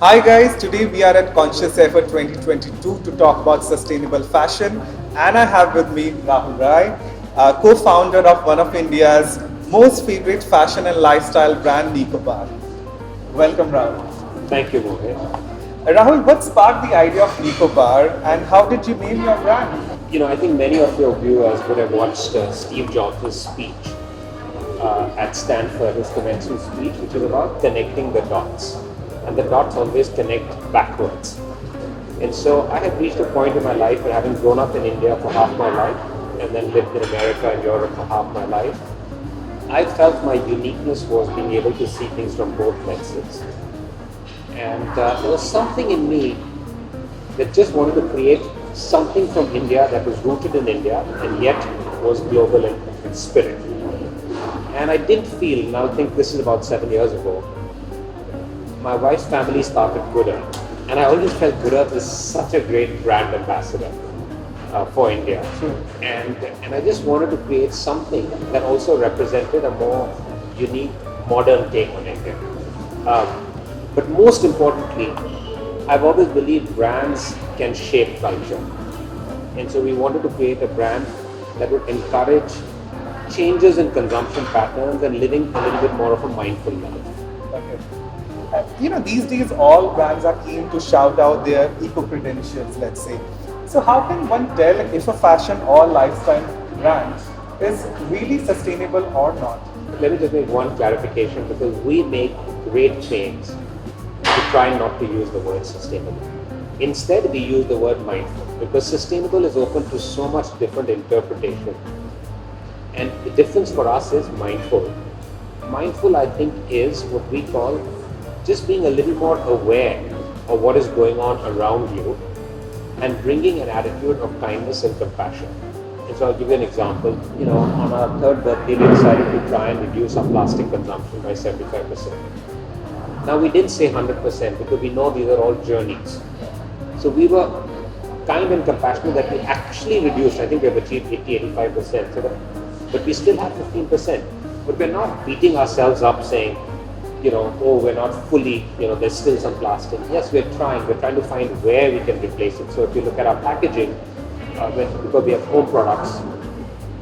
Hi guys, today we are at Conscious Effort 2022 to talk about sustainable fashion, and I have with me Raul Rai, co-founder of one of India's most favorite fashion and lifestyle brand, nicobar. Welcome Rahul. Thank you, Mohit. Rahul, what sparked the idea of nicobar and how did you name your brand? I think many of your viewers would have watched Steve Jobs' speech at Stanford, his commencement speech, which is about connecting the dots. And the dots always connect backwards. And so I had reached a point in my life where, having grown up in India for half my life and then lived in America and Europe for half my life, I felt my uniqueness was being able to see things from both lenses. And there was something in me that just wanted to create something from India that was rooted in India and yet was global in spirit. And I didn't feel, and I think this is about 7 years ago, my wife's family started Gura, and I always felt Gura is such a great brand ambassador for India. And I just wanted to create something that also represented a more unique, modern take on India. But most importantly, I've always believed brands can shape culture. And so we wanted to create a brand that would encourage changes in consumption patterns and living a little bit more of a mindful life. Okay. These days all brands are keen to shout out their eco-credentials, let's say. So how can one tell if a fashion or lifestyle brand is really sustainable or not? Let me just make one clarification, because we make great claims to try not to use the word sustainable. Instead, we use the word mindful, because sustainable is open to so much different interpretation. And the difference for us is mindful. Mindful, I think, is what we call just being a little more aware of what is going on around you and bringing an attitude of kindness and compassion. And so I'll give you an example. On our third birthday, we decided to try and reduce our plastic consumption by 75%. Now, we didn't say 100% because we know these are all journeys. So we were kind and compassionate that we actually reduced. I think we have achieved 80-85%. But we still have 15%. But we're not beating ourselves up saying, we're not fully, there's still some plastic. Yes, we're trying to find where we can replace it. So if you look at our packaging, because we have home products,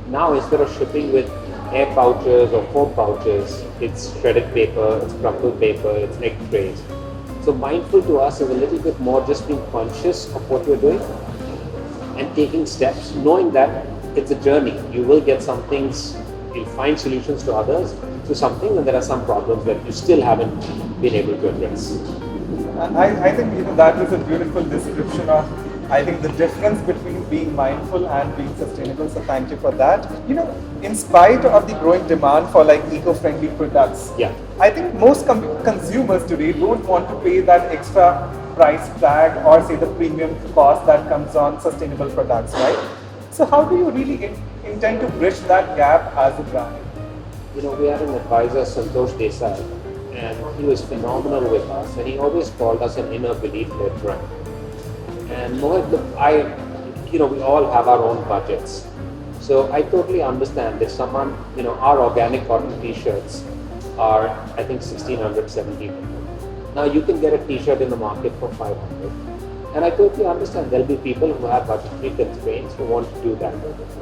now instead of shipping with air pouches or foam pouches, it's shredded paper, it's crumpled paper, it's egg trays. So mindful to us is a little bit more just being conscious of what you're doing and taking steps, knowing that it's a journey. You will get some things, you'll find solutions to others, to something, and there are some problems that you still haven't been able to address. I think that was a beautiful description of the difference between being mindful and being sustainable. So thank you for that. In spite of the growing demand for eco-friendly products, yeah, I think most consumers today don't want to pay that extra price tag or say the premium cost that comes on sustainable products, right? So how do you really intend to bridge that gap as a brand? We had an advisor, Santosh Desai, and he was phenomenal with us, and he always called us an inner belief-led brand. And Mohit, we all have our own budgets. So I totally understand if someone, our organic cotton t-shirts are, I think, 1600, 1700. Now you can get a t-shirt in the market for 500. And I totally understand there'll be people who have budgetary constraints who want to do that.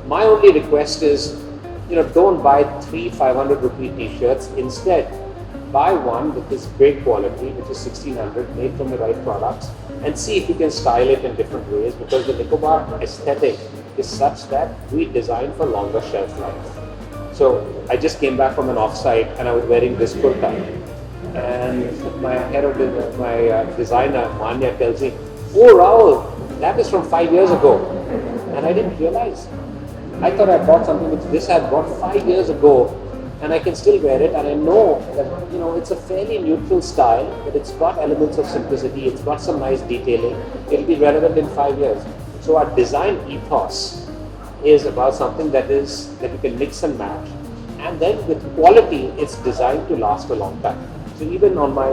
My only request is, don't buy 500 rupee t-shirts. Instead, buy one with this great quality, which is 1600, made from the right products, and see if you can style it in different ways, because the nicobar aesthetic is such that we design for longer shelf life. So I just came back from an offsite and I was wearing this kurta, and my head of my designer, Manya, tells me, "Oh Raul, that is from 5 years ago." And I didn't realize. I thought I bought something which this I bought 5 years ago, and I can still wear it, and I know that it's a fairly neutral style, but it's got elements of simplicity, it's got some nice detailing, it'll be relevant in 5 years. So our design ethos is about something that you can mix and match, and then with quality, it's designed to last a long time. So even on my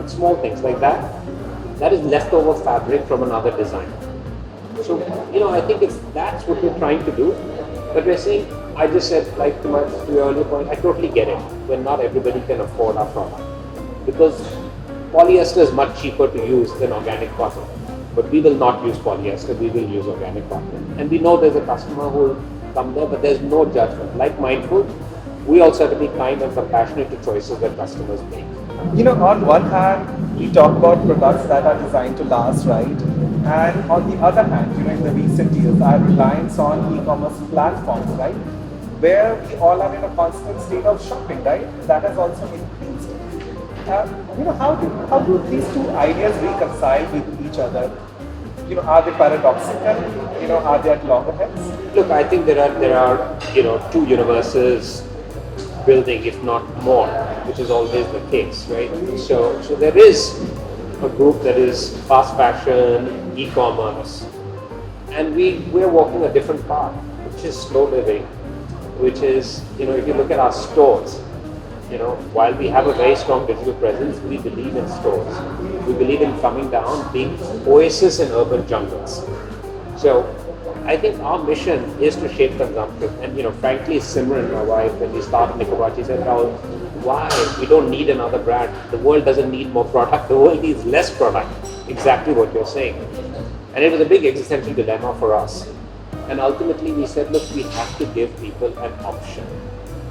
small things like that is leftover fabric from another design. So, I think that's what we're trying to do. But we're saying, I just said, to your earlier point, I totally get it when not everybody can afford our product. Because Polyester is much cheaper to use than organic cotton. But we will not use polyester, we will use organic cotton. And we know there's a customer who will come there, but there's no judgment. Like Mindful, we also have to be kind and compassionate to choices that customers make. On one hand, we talk about products that are designed to last, right? And on the other hand, in the recent years, our reliance on e-commerce platforms, right? Where we all are in a constant state of shopping, right? That has also increased. How do these two ideas reconcile with each other? Are they paradoxical? Are they at loggerheads? Look, I think there are two universes building, if not more, which is always the case, right? So there is a group that is fast fashion, e-commerce, and we're walking a different path, which is slow living, which is, if you look at our stores, while we have a very strong digital presence, we believe in stores. We believe in coming down, being oasis in urban jungles. So I think our mission is to shape consumption. And frankly, Simran, my wife, when we started Nicobar, she said, Raul, why? We don't need another brand. The world doesn't need more product. The world needs less product. Exactly what you're saying. And it was a big existential dilemma for us. And ultimately we said, look, we have to give people an option.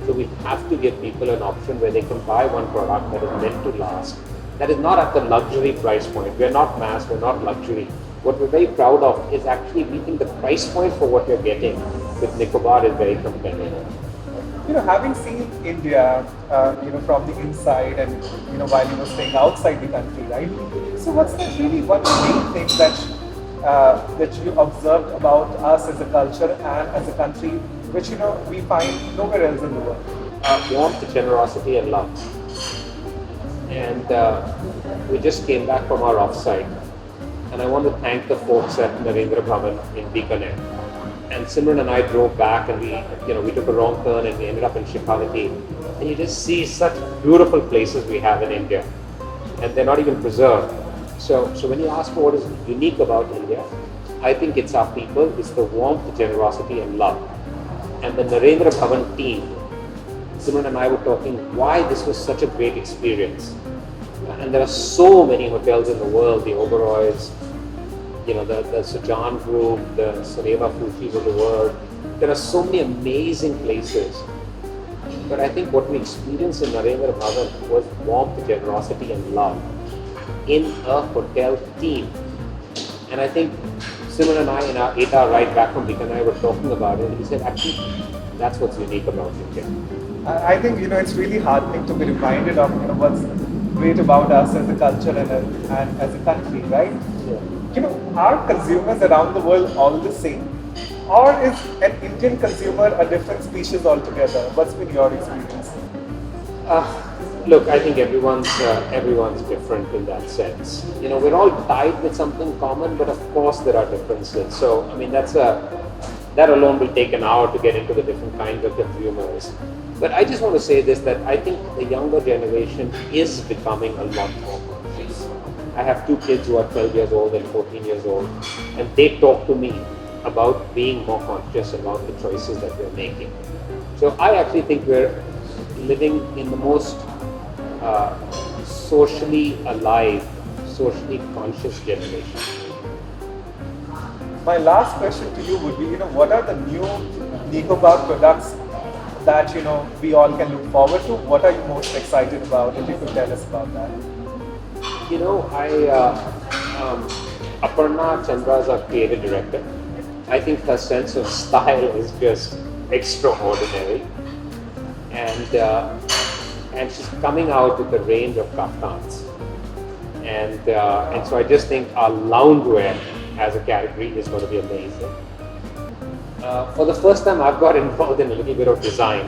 So we have to give people an option where they can buy one product that is meant to last. That is not at the luxury price point. We're not mass, we're not luxury. What we're very proud of is actually we think the price point for what you're getting with Nicobar is very competitive. Having seen India, from the inside and, while you were staying outside the country, right? So what's that really one main thing that you observed about us as a culture and as a country, which, we find nowhere else in the world? Warmth, generosity and love. And we just came back from our offsite. And I want to thank the folks at Narendra Bhavan in Bikaner. And Simran and I drove back and we took a wrong turn and we ended up in Shikhavati. And you just see such beautiful places we have in India. And they're not even preserved. So when you ask for what is unique about India, I think it's our people, it's the warmth, generosity and love. And the Narendra Bhavan team, Simran and I were talking why this was such a great experience. And there are so many hotels in the world, the Oberois, the Sujan Group, the Soneva Fushis of the world. There are so many amazing places. But I think what we experienced in Narendra Bhavan was warmth, generosity and love in a hotel team. And I think Simran and I in our 8-hour ride back from Bikaner were talking about it and he said, actually, that's what's unique about India. I think, it's really heartening to be reminded of, what's great about us as a culture and as a country, right? Yeah. Are consumers around the world all the same? Or is an Indian consumer a different species altogether? What's been your experience? Look, I think everyone's different in that sense. We're all tied with something common, but of course there are differences. So, that alone will take an hour to get into the different kinds of consumers. But I just want to say this, that I think the younger generation is becoming a lot more conscious. I have two kids who are 12 years old and 14 years old, and they talk to me about being more conscious about the choices that we're making. So I actually think we're living in the most socially alive, socially conscious generation. My last question to you would be, what are the new Nicobar products that, we all can look forward to? What are you most excited about? If you could tell us about that. Aparna Chandra is our creative director. I think her sense of style is just extraordinary. And she's coming out with a range of kaftans. And so I just think our loungewear as a category is going to be amazing. For the first time, I've got involved in a little bit of design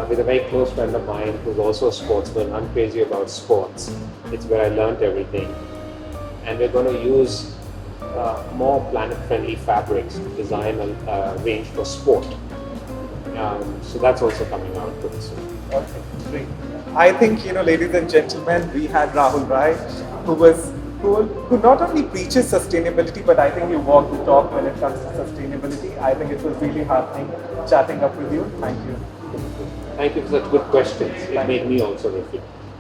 with a very close friend of mine who's also a sportsman. I'm crazy about sports. It's where I learned everything. And we're going to use more planet-friendly fabrics to design a range for sport. So that's also coming out pretty soon. Okay, great. I think, ladies and gentlemen, we had Raul Rai, who not only preaches sustainability, but I think he walked the talk when it comes to sustainability. I think it was really heartening chatting up with you. Thank you. Thank you for such good questions. It made me also reflect.